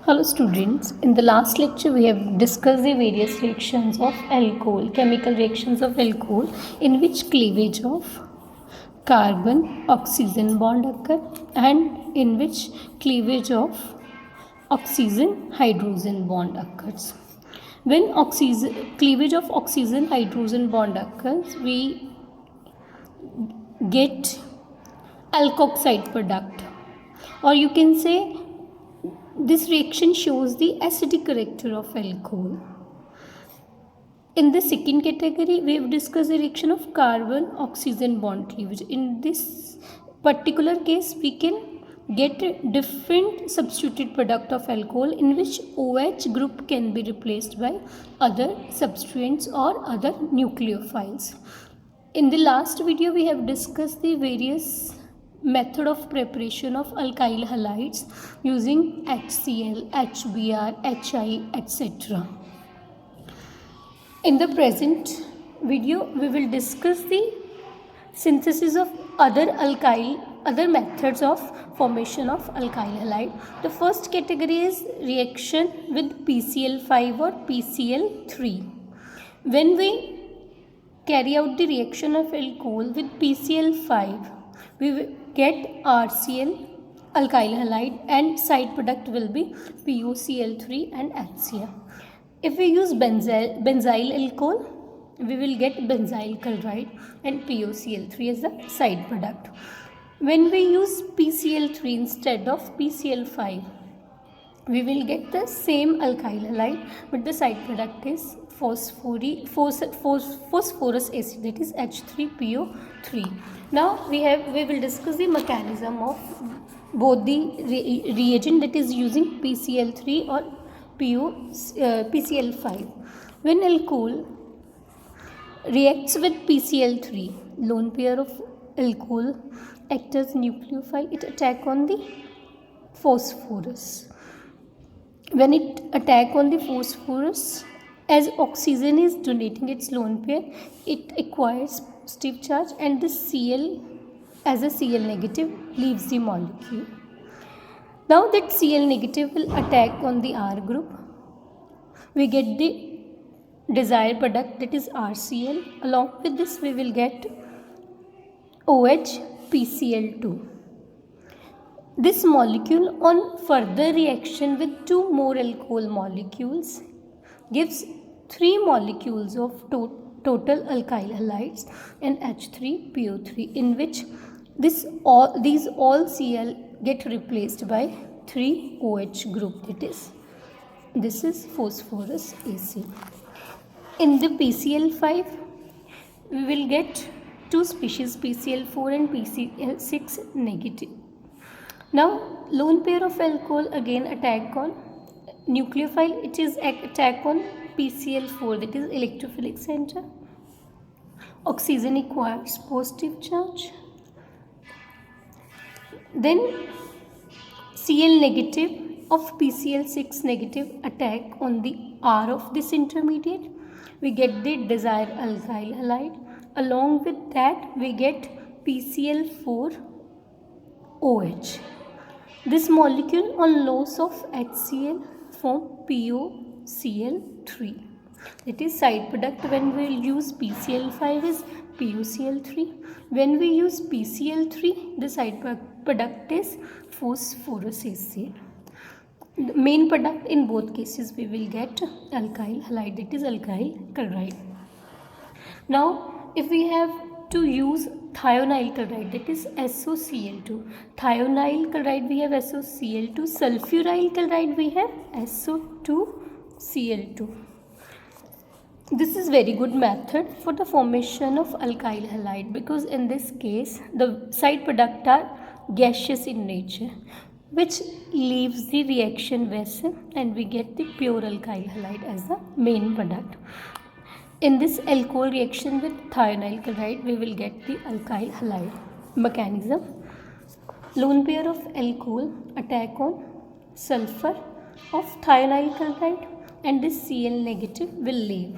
Hello students, in the last lecture we have discussed the various reactions of alcohol, chemical reactions of alcohol in which cleavage of carbon oxygen bond occur and in which cleavage of oxygen hydrogen bond occurs. When cleavage of oxygen hydrogen bond occurs, we get alkoxide product, or you can say this reaction shows the acidic character of alcohol. In the second category, we have discussed the reaction of carbon-oxygen bond cleavage. In this particular case, we can get a different substituted product of alcohol in which OH group can be replaced by other substituents or other nucleophiles. In the last video, we have discussed the various method of preparation of alkyl halides using HCl, HBr, HI, etc. In the present video, we will discuss the synthesis of other methods of formation of alkyl halide. The first category is reaction with PCl5 or PCl3. When we carry out the reaction of alcohol with PCl5, we will get RCl alkyl halide and side product will be PuCl3 and HCl. If we use benzyl alcohol, we will get benzyl chloride and PuCl3 as the side product. When we use PCl3 instead of PCl5, we will get the same alkyl halide, but the side product is phosphorus acid, that is H3PO3. Now we will discuss the mechanism of both the reagent, that is using PCl3 or PCl5. When alcohol reacts with PCl3, lone pair of alcohol acts as nucleophile. It attacks on the phosphorus. When it attacks on the phosphorus, as oxygen is donating its lone pair, it acquires positive charge and the Cl as a Cl negative leaves the molecule. Now that Cl negative will attack on the R group, we get the desired product, that is RCl. Along with this we will get OH PCl2. This molecule on further reaction with two more alcohol molecules gives 3 molecules of total alkyl halides and H3PO3, in which these all Cl get replaced by 3 OH group, that is this is phosphorus Ac. In the PCl5, we will get 2 species, PCl4 and PCl6 negative. Now lone pair of alcohol again attack on nucleophile. It is attack on PCl4, that is electrophilic center. Oxygen acquires positive charge. Then Cl negative of PCl6 negative attack on the R of this intermediate. We get the desired alkyl halide. Along with that we get PCl4 OH. This molecule on loss of HCl form PuCl3. It is side product. When we will use PCl5 is PuCl3. When we use PCl3, the side product is phosphorus Ac. The main product in both cases we will get alkyl halide, it is alkyl chloride. Now if we have to use thionyl chloride, that is SOCl2. Thionyl chloride we have SOCl2. Sulfuryl chloride we have SO2Cl2. This is very good method for the formation of alkyl halide, because in this case the side product are gaseous in nature, which leaves the reaction vessel and we get the pure alkyl halide as the main product. In this alcohol reaction with thionyl chloride, we will get the alkyl halide. Mechanism: lone pair of alcohol attack on sulfur of thionyl chloride and this Cl negative will leave.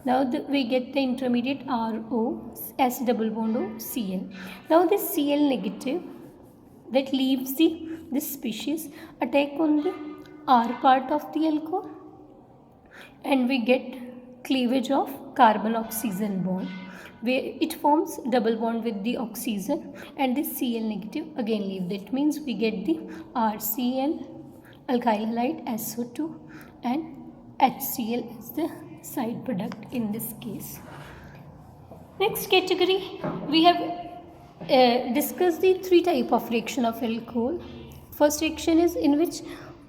Now we get the intermediate RO, S double bond O, Cl. Now this Cl negative that leaves this species attack on the R part of the alcohol, and we get cleavage of carbon oxygen bond, where it forms double bond with the oxygen, and this Cl negative again leave. That means we get the RCl, alkyl halide, SO2, and HCl is the side product in this case. Next category, we have discussed the three type of reaction of alcohol. First reaction is in which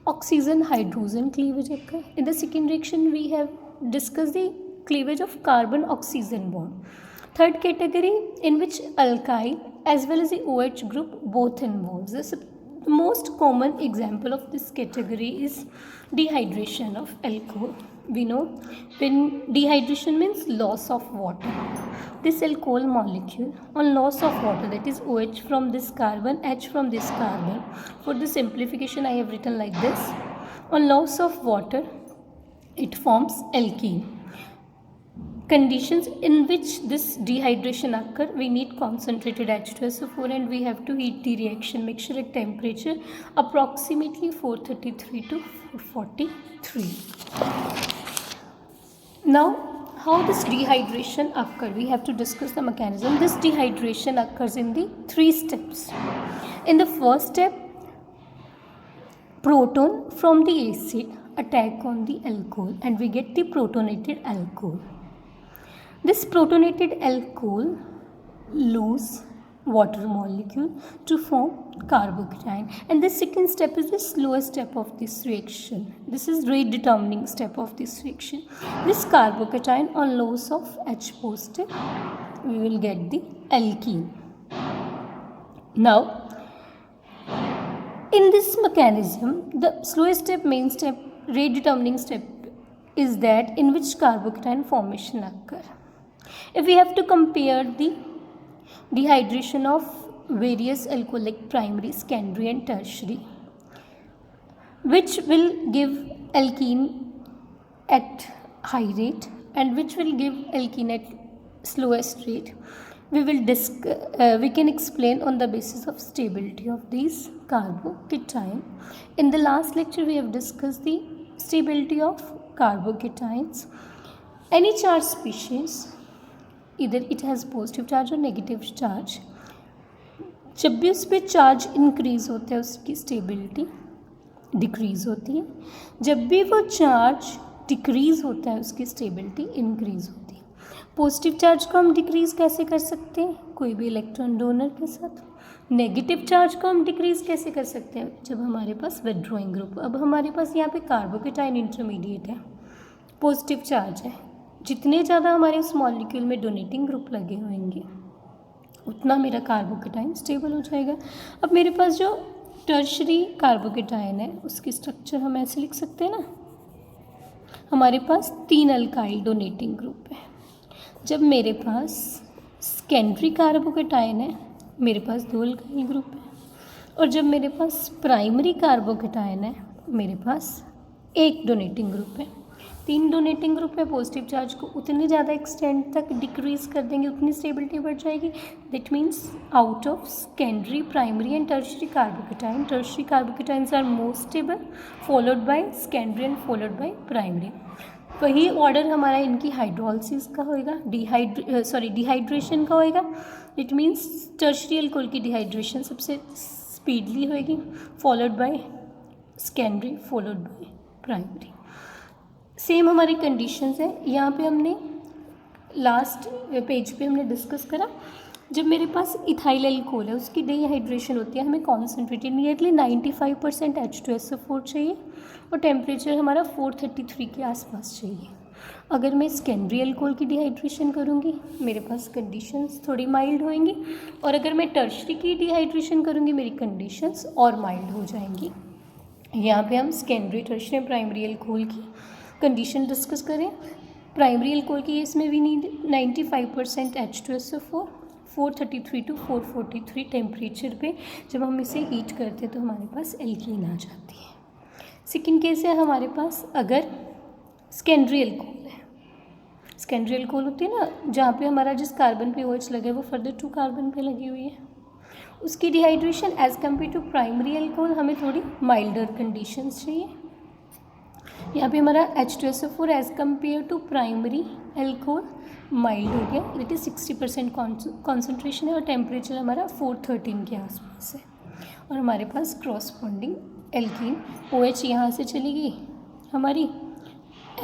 oxygen hydrogen cleavage occur. In the second reaction, we have discussed the cleavage of carbon oxygen bond. Third category, in which alkyl as well as the OH group both involves. The most common example of this category is dehydration of alcohol. We know when dehydration means loss of water. This alcohol molecule on loss of water, that is OH from this carbon, H from this carbon. For the simplification, I have written like this. On loss of water, it forms alkene. Conditions in which this dehydration occur, we need concentrated H2SO4 and we have to heat the reaction mixture at temperature approximately 433 to 443. Now, how this dehydration occur? We have to discuss the mechanism. This dehydration occurs in the three steps. In the first step, proton from the acid attack on the alcohol and we get the protonated alcohol. This protonated alcohol lose water molecule to form carbocation, and the second step is the slowest step of this reaction. This is rate determining step of this reaction. This carbocation on loss of H positive, we will get the alkene. Now, in this mechanism, the slowest step, main step, rate determining step is that in which carbocation formation occur. If we have to compare the dehydration of various alcohol like primary, secondary and tertiary, which will give alkene at high rate and which will give alkene at slowest rate, we can explain on the basis of stability of these carbocation. In the last lecture, we have discussed the stability of carbocations. Any charged species, either it has positive charge or negative charge, जब भी उस पर charge increase होता है उसकी stability decrease होती है, जब भी वो चार्ज डिक्रीज होता है उसकी स्टेबिलिटी इंक्रीज होती है. पॉजिटिव चार्ज को हम डिक्रीज कैसे कर सकते हैं? कोई भी इलेक्ट्रॉन डोनर के साथ. नेगेटिव चार्ज को हम डिक्रीज कैसे कर सकते हैं? जब हमारे पास विथड्रॉइंग ग्रुप. अब हमारे पास यहाँ पे कार्बोकेटाइन इंटरमीडिएट है, पॉजिटिव चार्ज है. जितने ज़्यादा हमारे उस मॉलिक्यूल में डोनेटिंग ग्रुप लगे होंगे उतना मेरा कार्बोकेटाइन स्टेबल हो जाएगा. अब मेरे पास जो टर्शरी कार्बोकेटाइन है उसकी स्ट्रक्चर हम ऐसे लिख सकते हैं ना. हमारे पास 3 अल्काइल डोनेटिंग ग्रुप है. जब मेरे पास सेकेंडरी कार्बोकेटाइन है मेरे पास 2 अल्काइल ग्रुप है, और जब मेरे पास प्राइमरी कार्बोकेटाइन है मेरे पास 1 डोनेटिंग ग्रुप है. 3 डोनेटिंग ग्रुप है. पॉजिटिव चार्ज को उतने ज़्यादा एक्सटेंड तक डिक्रीज कर देंगे उतनी स्टेबिलिटी बढ़ जाएगी. That means out of secondary, primary and tertiary carbocation, tertiary carbocations are most stable followed by secondary and followed by primary. वही ऑर्डर हमारा इनकी हाइड्रोलिसिस का होएगा, डिहाइड्रेशन का होएगा. इट मीन्स टर्शरी अल्कोहल की डिहाइड्रेशन सबसे स्पीडली होएगी, followed by secondary, followed by primary. Same हमारी कंडीशंस है. यहाँ पे हमने लास्ट पेज पे हमने डिस्कस करा, जब मेरे पास इथाइल अल्कोहल है उसकी डिहाइड्रेशन होती है, हमें कॉन्सेंट्रेटेड नियरली 95% H2SO4 चाहिए और टेम्परेचर हमारा 433 के आसपास चाहिए. अगर मैं सेकेंडरी अल्कोहल की डिहाइड्रेशन करूँगी मेरे पास कंडीशंस थोड़ी माइल्ड होएंगी, और अगर मैं टर्शरी की डिहाइड्रेशन करूँगी मेरी कंडीशंस और माइल्ड हो जाएंगी. यहाँ पे हम सेकेंडरी, टर्शरी, प्राइमरी अल्कोहल की कंडीशन डिस्कस करें. प्राइमरी अल्कोहल की इसमें we need 95% H2SO4, 433 to 443 temperature पे जब हम इसे हीट करते हैं तो हमारे पास एल्कीन आ जाती है. सेकेंड केस है हमारे पास अगर सेकेंडरी अल्कोहल है. सेकेंडरी अल्कोहल होती है ना जहाँ पे हमारा जिस कार्बन पे OH लगे वो फर्दर 2 कार्बन पे लगी हुई है, उसकी dehydration as compare to primary alcohol हमें थोड़ी माइल्डर कंडीशंस चाहिए. यहाँ पे हमारा H2SO4 as compare to primary alcohol mild हो गया, दैट इज 60% कॉन्सेंट्रेशन है और टेम्परेचर हमारा 413 के आसपास है। और हमारे पास क्रॉसपॉन्डिंग एल्कीन OH यहाँ से चली गई हमारी,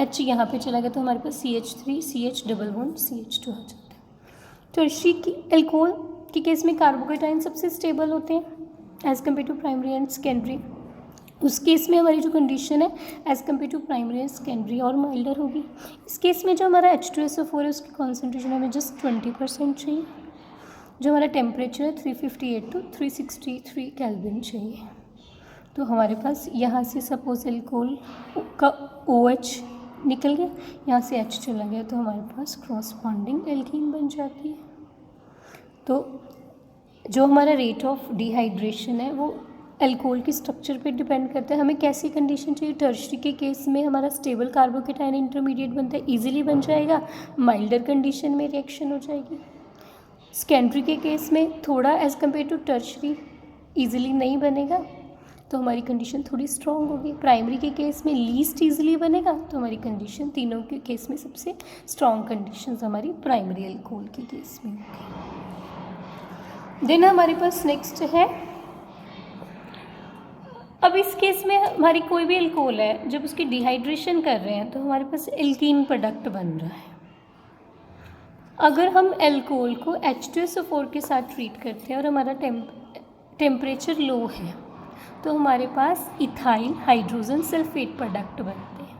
H यहाँ पे चला गया तो हमारे पास CH3 CH double bond CH2 आ जाता है। टर्शरी की एल्कोहल के केस में कार्बोकेटाइन सबसे स्टेबल होते हैं as compare to primary and secondary. उस केस में हमारी जो कंडीशन है as compare to primary and secondary और माइल्डर होगी। इस केस में जो हमारा H2SO4 है उसकी कॉन्सेंट्रेशन हमें जस्ट 20% चाहिए, जो हमारा टेम्परेचर है 358 टू 363 केल्विन चाहिए। तो हमारे पास यहाँ से सपोज एल्कोहल का OH निकल गया, यहाँ से H चला गया तो हमारे पास क्रॉसपॉन्डिंग एल्कीन बन जाती है। तो जो हमारा रेट ऑफ डिहाइड्रेशन है वो एल्कोहल की स्ट्रक्चर पे डिपेंड करता है, हमें कैसी कंडीशन चाहिए। टर्शरी के केस में हमारा स्टेबल कार्बोकेटाइन इंटरमीडिएट बनता है, इजीली बन जाएगा, माइल्डर कंडीशन में रिएक्शन हो जाएगी। सेकेंडरी के केस में थोड़ा as compare to tertiary easily नहीं बनेगा तो हमारी कंडीशन थोड़ी स्ट्रॉन्ग होगी। प्राइमरी के केस में लीस्ट इजीली बनेगा तो हमारी कंडीशन तीनों के केस में सबसे स्ट्रॉन्ग कंडीशंस हमारी प्राइमरी एल्कोहल के केस में होगी। देन हमारे पास नेक्स्ट है, अब इस केस में हमारी कोई भी एल्कोहल है जब उसकी डिहाइड्रेशन कर रहे हैं तो हमारे पास एल्कीन प्रोडक्ट बन रहा है। अगर हम एल्कोहल को H2SO4 के साथ ट्रीट करते हैं और हमारा टेम्परेचर लो है तो हमारे पास इथाइल हाइड्रोजन सल्फेट प्रोडक्ट बनते हैं।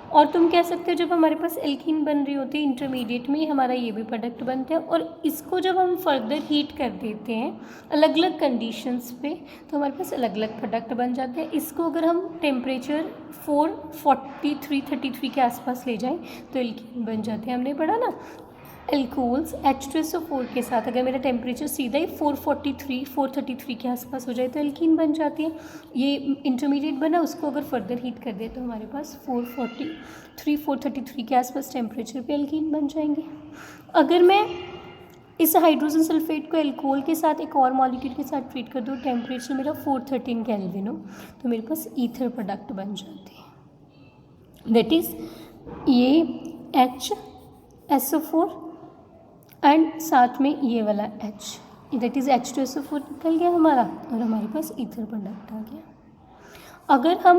और तुम कह सकते हो जब हमारे पास एल्कीन बन रही होती है इंटरमीडिएट में हमारा ये भी प्रोडक्ट बनते हैं, और इसको जब हम फर्दर हीट कर देते हैं अलग अलग कंडीशंस पे तो हमारे पास अलग अलग प्रोडक्ट बन जाते हैं। इसको अगर हम टेम्परेचर 443 के आसपास ले जाएं तो एल्कीन बन जाते हैं। हमने पढ़ा ना एल्कोहल्स H2SO4 के साथ अगर मेरा टेम्परेचर सीधा ही 433 के आसपास हो जाए तो एल्कीन बन जाती है। ये इंटरमीडिएट बना, उसको अगर फर्दर हीट कर दे तो हमारे पास 433 के आसपास टेम्परेचर पे एल्कीन बन जाएंगे। अगर मैं इस हाइड्रोजन सल्फेट को एल्कोहल के साथ एक और मॉलिक्यूल के साथ ट्रीट कर दूँ, टेम्परेचर मेरा 413 केल्विन हो तो मेरे पास ईथर प्रोडक्ट बन जाते हैं, दैट इज़ ये HSO4 एंड साथ में ये वाला H, दैट इज़ H2SO4 निकल गया हमारा और हमारे पास ईथर प्रोडक्ट आ गया। अगर हम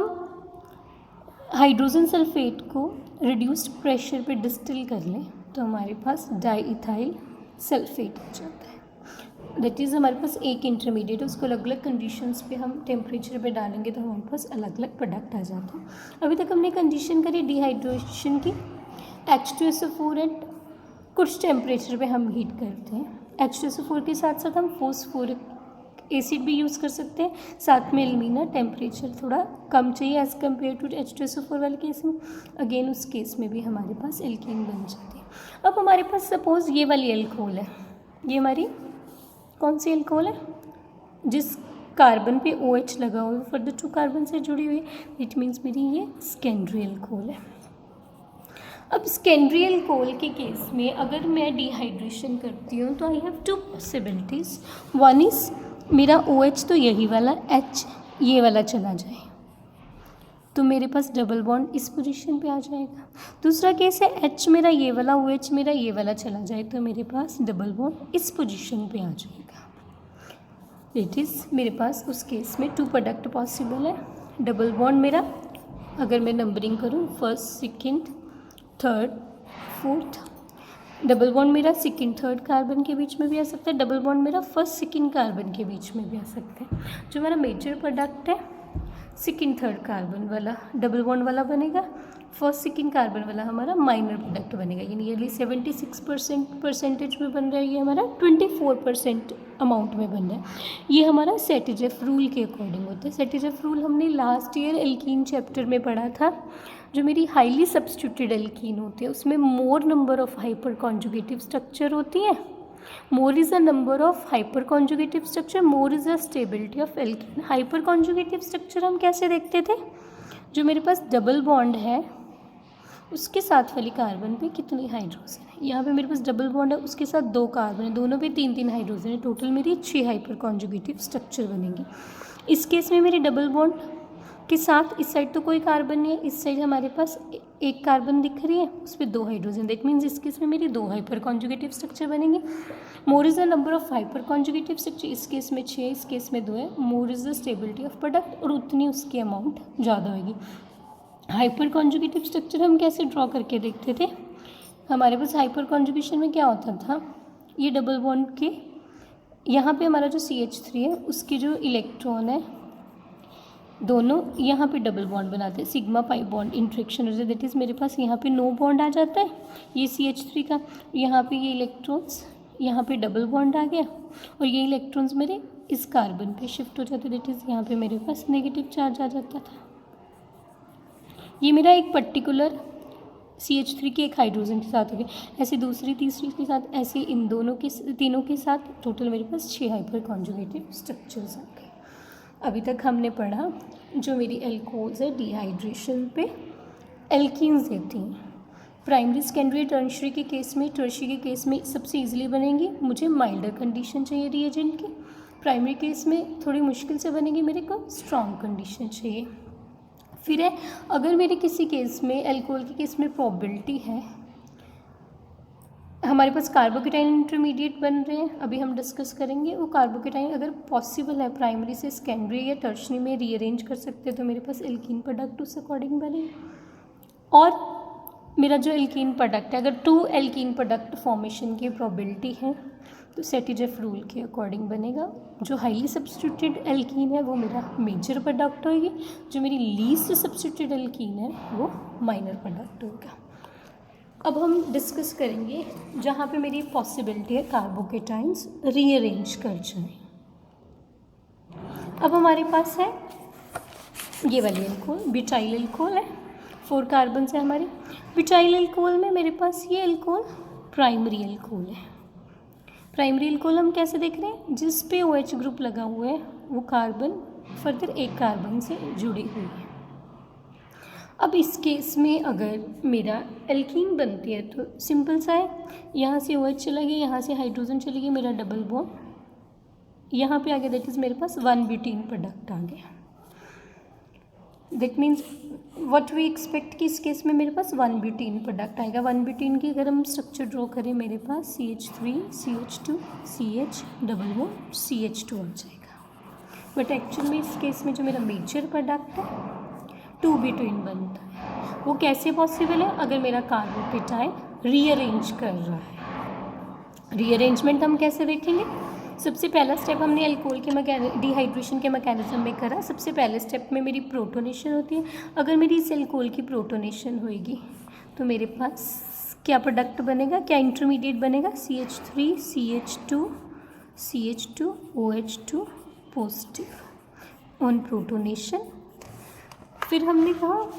हाइड्रोजन सल्फेट को रिड्यूस्ड प्रेशर पे डिस्टिल कर लें तो हमारे पास डाईइथाइल सल्फेट आ जाता है, दैट इज़ हमारे पास एक इंटरमीडिएट, उसको अलग अलग कंडीशंस पे हम टेम्परेचर पे डालेंगे तो हमारे पास अलग अलग प्रोडक्ट आ जाता है। अभी तक हमने कंडीशन करी डिहाइड्रेशन की, H2SO4 एंड कुछ टेम्परेचर पे हम हीट करते हैं। H2SO4 के साथ साथ हम फोस्फोरिक एसिड भी यूज़ कर सकते हैं, साथ में एल्यूमिना, टेम्परेचर थोड़ा कम चाहिए एज़ कम्पेयर टू H2SO4 वाले केस में, अगेन उस केस में भी हमारे पास एल्कीन बन जाती है। अब हमारे पास सपोज़ ये वाली एल्कोहल है, ये हमारी कौन सी एल्कोहल है जिस कार्बन पे OH लगा हुआ है फर्दर 2 कार्बन से जुड़ी हुई है, इट मीन्स मेरी ये सेकेंडरी एल्कोहल है। अब सेकेंडरी एल्कोहल के केस में अगर मैं डिहाइड्रेशन करती हूँ तो I have 2 possibilities. One is मेरा OH तो यही वाला, H ये वाला चला जाए तो मेरे पास डबल बॉन्ड इस पोजीशन पे आ जाएगा। दूसरा केस है H मेरा ये वाला, OH मेरा ये वाला चला जाए तो मेरे पास डबल बॉन्ड इस पोजीशन पे आ जाएगा। इट इज़ मेरे पास उस केस में 2 प्रोडक्ट पॉसिबल है। डबल बॉन्ड मेरा अगर मैं नंबरिंग करूँ first, second, third, fourth, double bond मेरा सेकेंड थर्ड कार्बन के बीच में भी आ सकता है, डबल बॉन्ड मेरा फर्स्ट सेकेंड कार्बन के बीच में भी आ सकता है। जो मेरा मेजर प्रोडक्ट है सेकेंड थर्ड कार्बन वाला डबल बॉन्ड वाला बनेगा, फर्स्ट सेकेंड कार्बन वाला हमारा माइनर प्रोडक्ट बनेगा। ये नियरली 76% में बन रहा है, ये हमारा 24% अमाउंट में बन रहा है। ये हमारा सेटिजेफ रूल के अकॉर्डिंग होता है। सेटिजेफ रूल हमने लास्ट ईयर एल्कीन चैप्टर में पढ़ा था। जो मेरी हाईली सब्स्टिट्यूटेड एल्कीन होती है उसमें मोर number of hyper conjugative structure होती है। मोर is a number of hyper conjugative structure, more is a stability of alkene. Hyper conjugative structure हम कैसे देखते थे, जो मेरे पास डबल बॉन्ड है उसके साथ वाली कार्बन पे कितनी हाइड्रोजन है। यहाँ पे मेरे पास डबल बॉन्ड है, उसके साथ 2 कार्बन है, दोनों पे 3 हाइड्रोजन है, टोटल मेरी 6 हाइपर कॉन्जुगेटिव स्ट्रक्चर बनेंगी। इस केस में मेरी डबल बॉन्ड के साथ इस साइड तो कोई कार्बन नहीं है, इस साइड हमारे पास एक कार्बन दिख रही है, उस पर 2 हाइड्रोजन। दैट मीन्स इस केस में मेरी 2 हाइपर कॉन्जुगेटिव स्ट्रक्चर बनेंगे। मोर is the number of hyper conjugative structure, इस केस में 6 है, इस केस में 2 है। मोर is the stability of product, और उतनी उसकी अमाउंट ज़्यादा होगी। हाइपर कॉन्जुगेटिव स्ट्रक्चर हम कैसे ड्रॉ करके देखते थे? हमारे पास हाइपर कॉन्जुगेशन में क्या होता था, ये डबल बॉन्ड के यहाँ पे हमारा जो CH3 है उसके जो इलेक्ट्रॉन है दोनों यहाँ पे डबल बॉन्ड बनाते हैं, सिग्मा पाई बॉन्ड इंट्रैक्शन हो जाए। दैट इज़ मेरे पास यहाँ पे नो बॉन्ड आ जाता है, ये CH3 का, यहाँ पे ये इलेक्ट्रॉन्स यहाँ पे डबल बॉन्ड आ गया, और ये इलेक्ट्रॉन्स मेरे इस कार्बन पे शिफ्ट हो जाते। दैट इज़ यहाँ पे मेरे पास नेगेटिव चार्ज आ जाता था। ये मेरा एक पर्टिकुलर CH3 के एक हाइड्रोजन के साथ हो गया, ऐसे दूसरी तीसरी के साथ, ऐसे इन दोनों के तीनों के साथ टोटल मेरे पास 6 हाइपर कॉन्जुगेटिव स्ट्रक्चर्स आ गए। अभी तक हमने पढ़ा जो मेरी एल्कोहल्स है डिहाइड्रेशन पे एल्कीन्स देती हैं। प्राइमरी सेकेंडरी टर्शियरी के केस में, टर्शियरी के केस में सबसे इजीली बनेंगी, मुझे माइल्डर कंडीशन चाहिए रिएजेंट की। प्राइमरी केस में थोड़ी मुश्किल से बनेगी, मेरे को स्ट्रॉन्ग कंडीशन चाहिए। फिर है अगर मेरे किसी केस में एल्कोहल के केस में प्रोबेबिलिटी है, हमारे पास कार्बोकेटाइन इंटरमीडिएट बन रहे हैं, अभी हम डिस्कस करेंगे। वो कार्बोकेटाइन अगर पॉसिबल है प्राइमरी से सेकेंडरी या टर्शियरी में रीअरेंज कर सकते हैं तो मेरे पास एल्कीन प्रोडक्ट उस अकॉर्डिंग बने। और मेरा जो एल्कीन प्रोडक्ट है, अगर 2 एल्कीन प्रोडक्ट फॉर्मेशन की प्रोबेबिलिटी है तो सेटिजेफ रूल के अकॉर्डिंग बनेगा। जो हाईली सब्स्टिट्यूटेड एल्कीन है वो मेरा मेजर प्रोडक्ट होगी, जो मेरी लीस्ट सब्स्टिट्यूटेड एल्कीन है वो माइनर प्रोडक्ट होगा। अब हम डिस्कस करेंगे जहाँ पे मेरी पॉसिबिलिटी है कार्बोकेटाइंस रीअरेंज कर जाएं। अब हमारे पास है ये वाली एल्कोहल, ब्यूटाइल एल्कोहल है, 4 कार्बन है हमारे। ब्यूटाइल एल्कोहल में मेरे पास ये एल्कोहल प्राइमरी एल्कोहल है। प्राइमरी एल्कोहल हम कैसे देख रहे हैं, जिस पे OH ग्रुप लगा हुआ है वो कार्बन फर्दर एक कार्बन से जुड़ी हुई है। अब इस केस में अगर मेरा एल्कीन बनती है तो सिंपल सा है, यहाँ से OH चला गया, यहाँ से हाइड्रोजन चली गई, मेरा डबल बॉन्ड यहाँ पे आ गया। दैट इज़ मेरे पास 1 ब्यूटीन प्रोडक्ट आ गया। That means what we expect कि इस केस में मेरे पास 1 ब्यूटीन प्रोडक्ट आएगा। 1 ब्यूटीन की अगर हम स्ट्रक्चर ड्रॉ करें, मेरे पास CH3 CH2 CH double bond CH2 आ जाएगा। बट एक्चुअल में इस केस में जो मेरा मेजर प्रोडक्ट है 2 ब्यूटीन बनता है। वो कैसे पॉसिबल है, अगर मेरा कार्बोकेटाइन रीअरेंज कर रहा है। रीअरेंजमेंट हम कैसे देखेंगे, सबसे पहला स्टेप हमने अल्कोहल के डिहाइड्रेशन के मैकेनिज्म में करा। सबसे पहले स्टेप में मेरी प्रोटोनेशन होती है। अगर मेरी इस अल्कोहल की प्रोटोनेशन होएगी तो मेरे पास क्या प्रोडक्ट बनेगा, क्या इंटरमीडिएट बनेगा, CH3 CH2 CH2 OH2 positive on protonation. फिर हमने कहा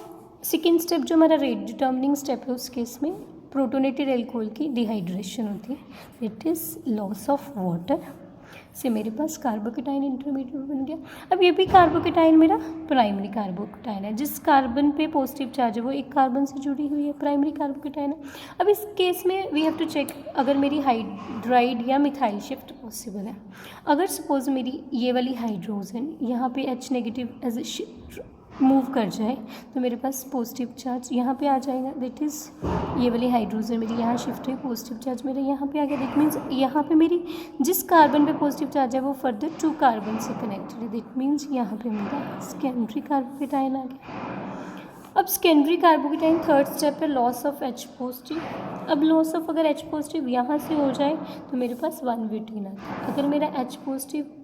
सेकेंड स्टेप जो हमारा रेट डिटर्मिनिंग स्टेप है, उस केस में प्रोटोनेटेड एल्कोहल की डिहाइड्रेशन होती है। It is loss of water से मेरे पास कार्बोकेटाइन इंटरमीडिएट बन गया। अब ये भी कार्बोकेटाइन मेरा प्राइमरी कार्बोकेटाइन है, जिस कार्बन पे पॉजिटिव चार्ज है वो एक कार्बन से जुड़ी हुई है, प्राइमरी कार्बोकेटाइन है। अब इस केस में वी हैव टू चेक अगर मेरी हाइड्राइड या मिथाइल शिफ्ट पॉसिबल है। अगर सपोज मेरी ये वाली हाइड्रोजन यहाँ पे H negative as a move कर जाए तो मेरे पास पॉजिटिव चार्ज यहाँ पे आ जाएगा। दैट इज़ ये वाली हाइड्रोजन मेरी यहाँ शिफ्ट हुई, पॉजिटिव चार्ज मेरा यहाँ पे आ गया। दैट मीन्स यहाँ पे मेरी जिस कार्बन पे पॉजिटिव चार्ज है वो फर्दर 2 कार्बन से कनेक्टेड है। दैट मीन्स यहाँ पे मेरा सेकेंडरी कार्बोकेटाइन आ गया। अब सेकेंडरी कार्बोकेटाइन थर्ड स्टेप है लॉस ऑफ H पॉजिटिव। अब लॉस ऑफ अगर H पॉजिटिव यहाँ से हो जाए तो मेरे पास 1 ब्यूटीन आता है। अगर मेरा H पॉजिटिव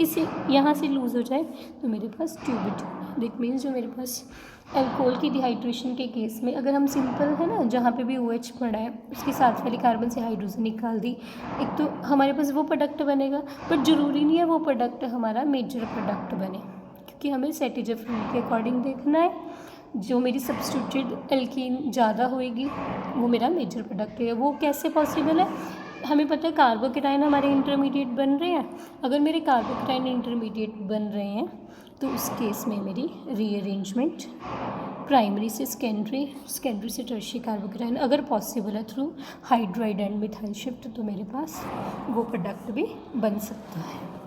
इसे यहाँ से लूज़ हो जाए तो मेरे पास 2 ब्यूटीन। दैट मीन्स जो मेरे पास अल्कोहल की डिहाइड्रेशन के केस में अगर हम सिंपल है ना, जहाँ पे भी OH पड़ा है उसके साथ वाली कार्बन से हाइड्रोजन निकाल दी, एक तो हमारे पास वो प्रोडक्ट बनेगा। बट ज़रूरी नहीं है वो प्रोडक्ट हमारा मेजर प्रोडक्ट बने, क्योंकि हमें सेटिजेफ रूल के अकॉर्डिंग देखना है। जो मेरी सब्स्टिट्यूटेड एल्कीन ज़्यादा होएगी वो मेरा मेजर प्रोडक्ट है। वो कैसे पॉसिबल है, हमें पता है कार्बोकेटाइन हमारे इंटरमीडिएट बन रहे हैं। अगर मेरे कार्बोकेटाइन इंटरमीडिएट बन रहे हैं तो उस केस में मेरी रीअरेंजमेंट प्राइमरी से सेकेंडरी, सेकेंडरी से टर्शियरी कार्बोकेटाइन अगर पॉसिबल है through hydride and methyl shift तो मेरे पास वो प्रोडक्ट भी बन सकता है।